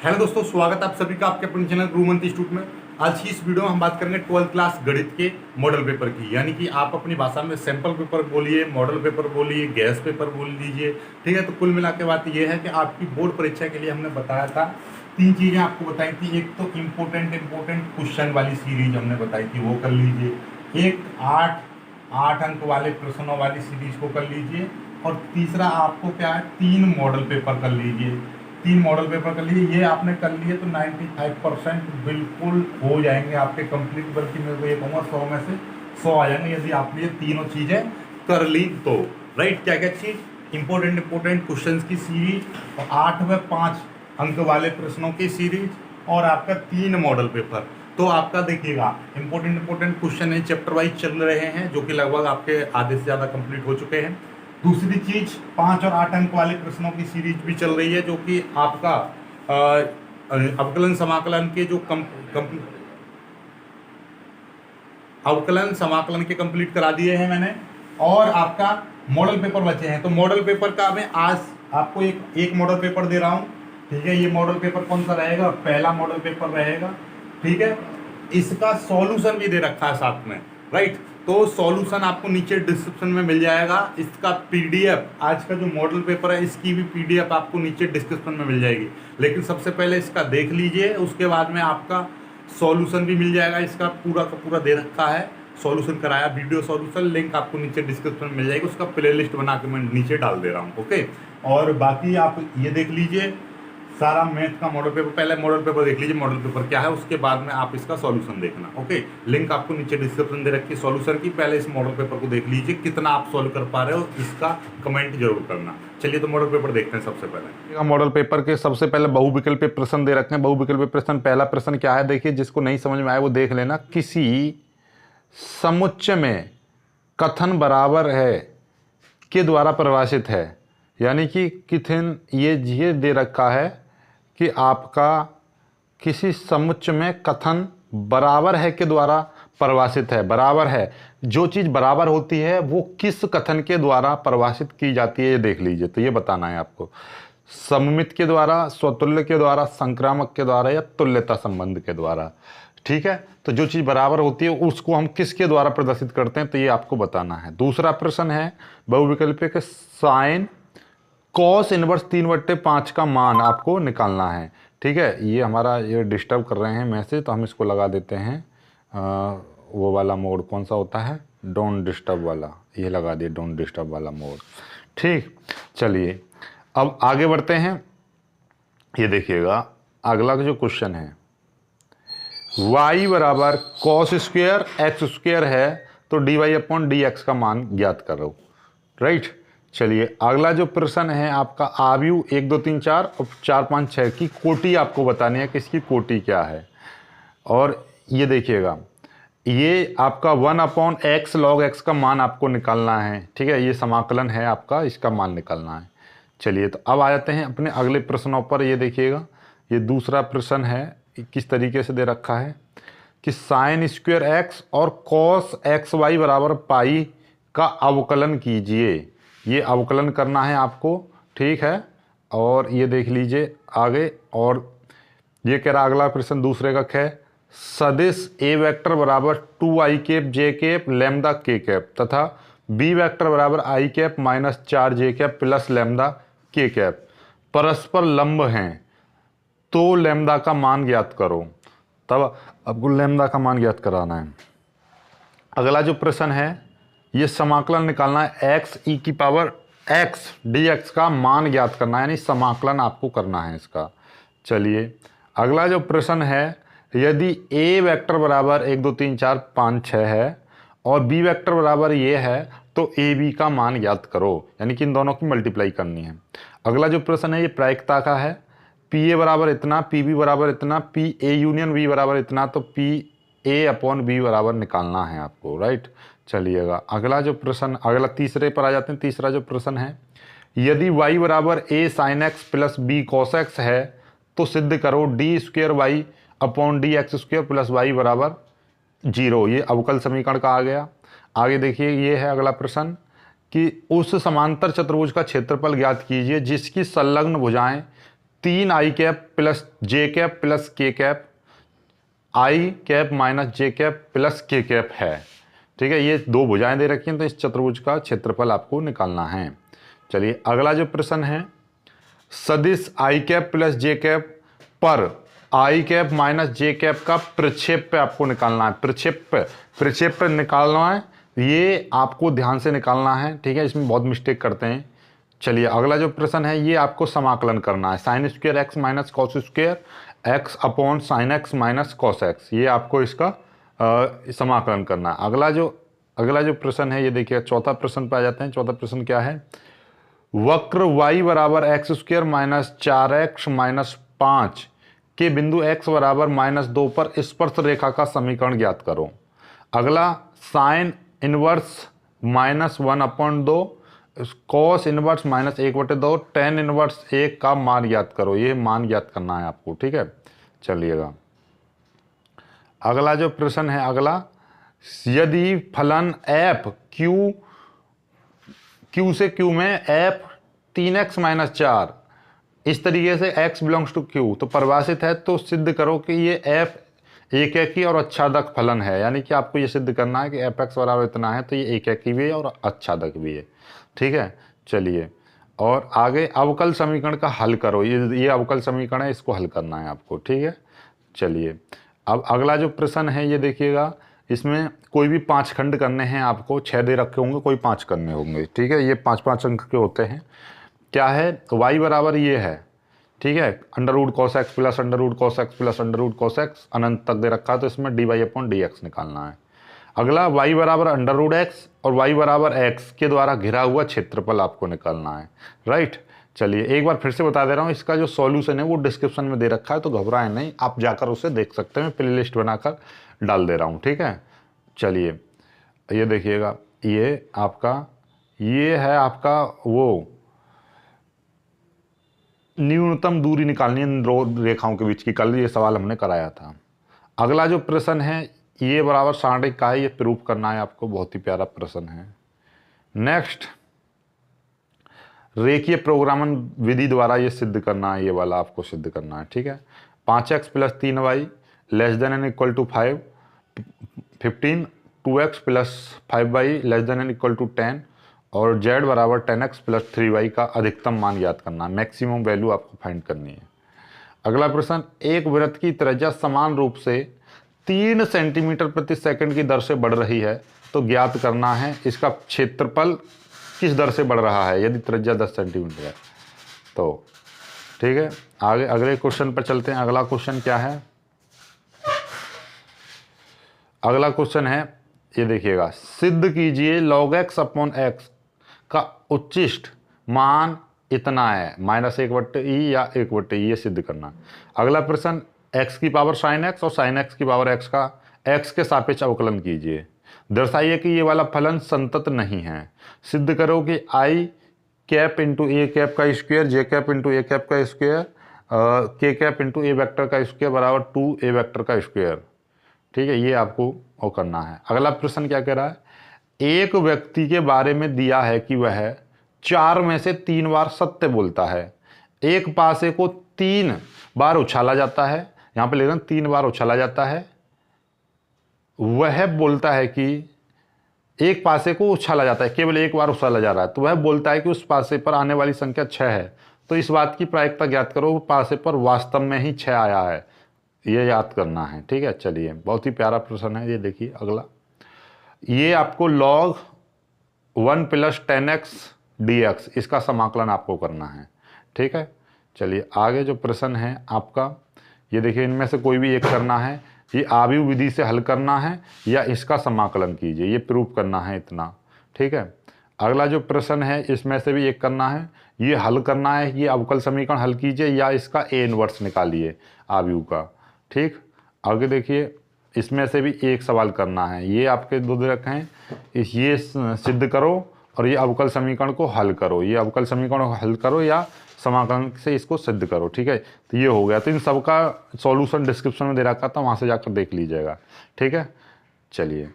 Hello दोस्तों, स्वागत है आप सभी का आपके अपने चैनल गुरुमंत्र इंस्टीट्यूट में। आज की इस वीडियो में हम बात करेंगे 12th क्लास गणित के मॉडल पेपर की, यानी कि आप अपनी भाषा में सैंपल पेपर बोलिए, मॉडल पेपर बोलिए, गैस पेपर बोल लीजिए। ठीक है, तो कुल मिला के बात यह है कि आपकी बोर्ड परीक्षा के लिए हमने बताया था, तीन चीज़ें आपको बताई थी। एक तो इम्पोर्टेंट क्वेश्चन वाली सीरीज हमने बताई थी, वो कर लीजिए। एक आठ अंक वाले प्रश्नों वाली सीरीज को कर लीजिए। और तीसरा आपको क्या है, 3 मॉडल पेपर कर लीजिए। 3 मॉडल पेपर कर लीजिए, ये आपने कर लिए तो 95% बिल्कुल हो जाएंगे आपके कंप्लीट। बल्कि मैं तो ये कहूँगा 100 में से 100 आ जाएंगे यदि आप ये तीनों चीज़ें कर ली तो। राइट, क्या क्या चीज़, इम्पोर्टेंट क्वेश्चन की सीरीज, और 8 व 5 अंक वाले प्रश्नों की सीरीज, और आपका 3 मॉडल पेपर। तो आपका देखिएगा इम्पोर्टेंट क्वेश्चन है, चैप्टर वाइज चल रहे हैं, जो कि लगभग आपके आधे से ज़्यादा कंप्लीट हो चुके हैं। दूसरी चीज, 5 और 8 अंक वाले प्रश्नों की सीरीज भी चल रही है, जो कि आपका अवकलन समाकलन के जो अवकलन समाकलन के कंप्लीट करा दिए हैं मैंने। और आपका मॉडल पेपर बचे हैं, तो मॉडल पेपर का मैं आज आपको एक मॉडल पेपर दे रहा हूँ। ठीक है, ये मॉडल पेपर कौन सा रहेगा, पहला मॉडल पेपर रहेगा। ठीक है, इसका सॉल्यूशन भी दे रखा है साथ में। राइट, तो सॉल्यूशन आपको नीचे डिस्क्रिप्शन में मिल जाएगा। इसका पीडीएफ, आज का जो मॉडल पेपर है इसकी भी पीडीएफ आपको नीचे डिस्क्रिप्शन में मिल जाएगी। लेकिन सबसे पहले इसका देख लीजिए, उसके बाद में आपका सॉल्यूशन भी मिल जाएगा। इसका पूरा का पूरा दे रखा है, सॉल्यूशन कराया, वीडियो सॉल्यूशन, लिंक आपको नीचे डिस्क्रिप्शन में मिल जाएगी। उसका प्लेलिस्ट बना के मैं नीचे डाल दे रहा हूँ। ओके, और बाकी आप ये देख लीजिए सारा मैथ का मॉडल पेपर, पहले मॉडल पेपर देख लीजिए मॉडल पेपर क्या है, उसके बाद में आप इसका सॉल्यूशन देखना। ओके, लिंक आपको नीचे डिस्क्रिप्शन दे रखी है सॉल्यूशन की। पहले इस मॉडल पेपर को देख लीजिए, कितना आप सॉल्व कर पा रहे हो, इसका कमेंट जरूर करना। चलिए तो मॉडल पेपर देखते हैं। सबसे पहले मॉडल पेपर के सबसे पहले बहुविकल्पीय प्रश्न दे रखे हैं। बहुविकल्पीय प्रश्न, पहला प्रश्न क्या है देखिए, जिसको नहीं समझ में आए वो देख लेना। किसी समुच्चय में कथन बराबर है के द्वारा परिभाषित है, यानी कि किथन ये दे रखा है कि आपका किसी समुच्चय में कथन बराबर है के द्वारा परिभाषित है। बराबर है, जो चीज़ बराबर होती है वो किस कथन के द्वारा परिभाषित की जाती है, ये देख लीजिए। तो ये बताना है आपको, सममित के द्वारा, स्वतुल्य के द्वारा, संक्रामक के द्वारा, या तुल्यता संबंध के द्वारा। ठीक है, तो जो चीज़ बराबर होती है उसको हम किसके द्वारा प्रदर्शित करते हैं, तो ये आपको बताना है। दूसरा प्रश्न है बहुविकल्पीय के साइन कॉस इनवर्स 3/5 का मान आपको निकालना है। ठीक है, ये हमारा ये डिस्टर्ब कर रहे हैं मैसेज, तो हम इसको लगा देते हैं। वो वाला मोड कौन सा होता है, डोंट डिस्टर्ब वाला, ये लगा दिए डोंट डिस्टर्ब वाला मोड। ठीक, चलिए अब आगे बढ़ते हैं। ये देखिएगा अगला जो क्वेश्चन है, y बराबर कॉस स्क्वायर एक्स स्क्वायर है, तो dy/dx का मान ज्ञात करो। राइट, चलिए अगला जो प्रश्न है आपका, आयु 1 2 3 4 और 4 5 6 की कोटि आपको बतानी है कि इसकी कोटि क्या है। और ये देखिएगा, ये आपका 1/x log x का मान आपको निकालना है। ठीक है, ये समाकलन है आपका, इसका मान निकालना है। चलिए तो अब आ जाते हैं अपने अगले प्रश्नों पर। ये देखिएगा, ये दूसरा प्रश्न है, किस तरीके से दे रखा है कि साइन स्क्वायर एक्स और कॉस एक्स वाई बराबर पाई का अवकलन कीजिए। ये अवकलन करना है आपको। ठीक है, और ये देख लीजिए आगे। और ये कह रहा अगला प्रश्न दूसरे का है, सदिश ए वेक्टर बराबर 2i कैप जे कैप लैम्डा के कैप तथा बी वेक्टर बराबर i cap -4j cap plus lambda के कैप परस्पर लंब हैं, तो लैम्डा का मान ज्ञात करो। तब आपको लैम्डा का मान ज्ञात कराना है। अगला जो प्रश्न है, ये समाकलन निकालना है, x e की पावर x dx का मान ज्ञात करना है, यानी समाकलन आपको करना है इसका। चलिए अगला जो प्रश्न है, यदि a वेक्टर बराबर 1 2 3 4 5 6 है और b वेक्टर बराबर ये है, तो ए बी का मान ज्ञात करो, यानी कि इन दोनों की मल्टीप्लाई करनी है। अगला जो प्रश्न है ये प्रायिकता का है, पी ए बराबर इतना, पी बी बराबर इतना, पी ए यूनियन बी बराबर इतना, तो पी ए अपॉन बी बराबर निकालना है आपको। राइट, चलिएगा अगला जो प्रश्न, अगला तीसरे पर आ जाते हैं। तीसरा जो प्रश्न है, यदि y बराबर a sin x plus b cos x है, तो सिद्ध करो d square y upon d x square plus y बराबर 0। ये अवकल समीकरण का आ गया। आगे देखिए, ये है अगला प्रश्न कि उस समांतर चतुर्भुज का क्षेत्रफल ज्ञात कीजिए जिसकी संलग्न भुजाएं 3i plus j plus k, i minus j plus k है। ठीक है, ये दो भुजाएं दे रखी हैं, तो इस चतुर्भुज का क्षेत्रफल आपको निकालना है। चलिए अगला जो प्रश्न है, सदिश i प्लस j पर i माइनस j का प्रक्षेप्य आपको निकालना है। प्रक्षेप्य निकालना है, ये आपको ध्यान से निकालना है। ठीक है, इसमें बहुत मिस्टेक करते हैं। चलिए अगला जो प्रश्न है, ये आपको समाकलन करना है। Sine square x minus cos square x upon sine x minus cos x, ये आपको इसका समाकलन करना है। अगला जो प्रश्न है, ये देखिए चौथा प्रश्न पे आ जाते हैं। चौथा प्रश्न क्या है, वक्र y बराबर x square minus 4x minus 5 के बिंदु x बराबर -2 पर स्पर्श रेखा का समीकरण ज्ञात करो। अगला sine inverse -1/2, cos inverse -1/2, tan inverse 1 का मान ज्ञात करो। ये मान ज्ञात करना है आपको। ठीक है, चलिएगा अगला जो प्रश्न है, अगला यदि फलन f q से q में f 3x माइनस 4 इस तरीके से x बिलोंग्स टू q तो परिभाषित है, तो सिद्ध करो कि ये f एक एकी और अच्छादक फलन है। यानी कि आपको ये सिद्ध करना है कि f(x) बराबर इतना है, तो ये एक एकी भी है और अच्छादक भी है। ठीक है, चलिए और आगे अवकल समीकरण का हल करो। ये अवकल समीकरण है, इसको हल करना है आपको। ठीक है, चलिए अब अगला जो प्रश्न है, ये देखिएगा, इसमें कोई भी 5 खंड करने हैं आपको। 6 दे रखे होंगे, कोई 5 करने होंगे। ठीक है, ये 5-5 अंक के होते हैं। क्या है, y बराबर ये है। ठीक है, under root cos x plus under root cos x plus under root cos x अनंत तक दे रखा है, तो इसमें dy/dx निकालना है। अगला y बराबर अंडर रूट एक्स और y बराबर x के द्वारा घिरा हुआ क्षेत्रफल आपको निकालना है। राइट, चलिए एक बार फिर से बता दे रहा हूँ, इसका जो सॉल्यूशन है वो डिस्क्रिप्शन में दे रखा है, तो घबराएं नहीं, आप जाकर उसे देख सकते हैं। मैं प्ले लिस्ट बनाकर डाल दे रहा हूँ। ठीक है, चलिए ये देखिएगा, ये है आपका वो न्यूनतम दूरी निकालनी है इन दो रेखाओं के बीच की। कल ये सवाल हमने कराया था। अगला जो प्रश्न है, ये बराबर 60 का है, ये प्रूफ करना है आपको। बहुत ही प्यारा प्रश्न है। नेक्स्ट, रेखीय प्रोग्रामन विधि द्वारा ये सिद्ध करना है, ये वाला आपको सिद्ध करना है। ठीक है, 5x plus 3y less than n equal to 5, 15, 2x plus 5y less than n equal to 10 और z बराबर 10x प्लस 3y का अधिकतम मान ज्ञात करना है। मैक्सिमम वैल्यू आपको फाइंड करनी है। अगला प्रश्न, एक वृत्त की त्रिज्या समान रूप से 3 सेंटीमीटर प्रति सेकंड की दर से बढ़ रही है, तो ज्ञात करना है इसका क्षेत्रफल किस दर से बढ़ रहा है, यदि त्रिज्या 10 सेंटीमीटर है तो। ठीक है, आगे अगले क्वेश्चन पर चलते हैं। अगला क्वेश्चन क्या है, अगला क्वेश्चन है, ये देखिएगा, सिद्ध कीजिए log x अपॉन x का उच्चिष्ट मान इतना है, -1/e या 1/e, ये सिद्ध करना। अगला प्रश्न, x की पावर sin x और sin x की पावर x का x के सापेक्ष अवकलन कीजिए। दर्शाइए कि ये वाला फलन संतत नहीं है। सिद्ध करो कि i cap into A cap का square, J cap into A cap का स्क्वायर, के कैप इंटू ए वेक्टर का स्क्वायर बराबर 2 ए वेक्टर का स्क्वायर। ठीक है, ये आपको वो करना है। अगला प्रश्न क्या कह रहा है, एक व्यक्ति के बारे में दिया है कि वह 4 में से 3 बार सत्य बोलता है। एक पासे को 3 बार उछाला जाता है, यहाँ पे लिख 3 बार उछाला जाता है। वह बोलता है कि एक पासे को उछाला जाता है, केवल एक बार उछाला जा रहा है, तो वह बोलता है कि उस पासे पर आने वाली संख्या 6 है। तो इस बात की प्रायिकता ज्ञात करो, पासे पर वास्तव में ही 6 आया है, ये याद करना है। ठीक है, चलिए बहुत ही प्यारा प्रश्न है। ये देखिए अगला, ये आपको log 1 प्लस 10x dx इसका समाकलन आपको करना है। ठीक है, चलिए आगे जो प्रश्न है आपका, ये देखिए, इनमें से कोई भी एक करना है। ये आव्यूह विधि से हल करना है या इसका समाकलन कीजिए, ये प्रूफ करना है इतना। ठीक है, अगला जो प्रश्न है, इसमें से भी एक करना है, ये हल करना है, ये अवकल समीकरण हल कीजिए या इसका ए इनवर्स निकालिए आव्यूह का। ठीक, आगे देखिए, इसमें से भी एक सवाल करना है। ये आपके 2 दे रखे हैं, ये सिद्ध करो और ये अवकल समीकरण को हल करो। ये अवकल समीकरण को हल करो या समाकलन से इसको सिद्ध करो। ठीक है, तो ये हो गया। तो इन सब का सॉल्यूशन डिस्क्रिप्शन में दे रखा था, वहाँ से जाकर देख लीजिएगा। ठीक है, चलिए।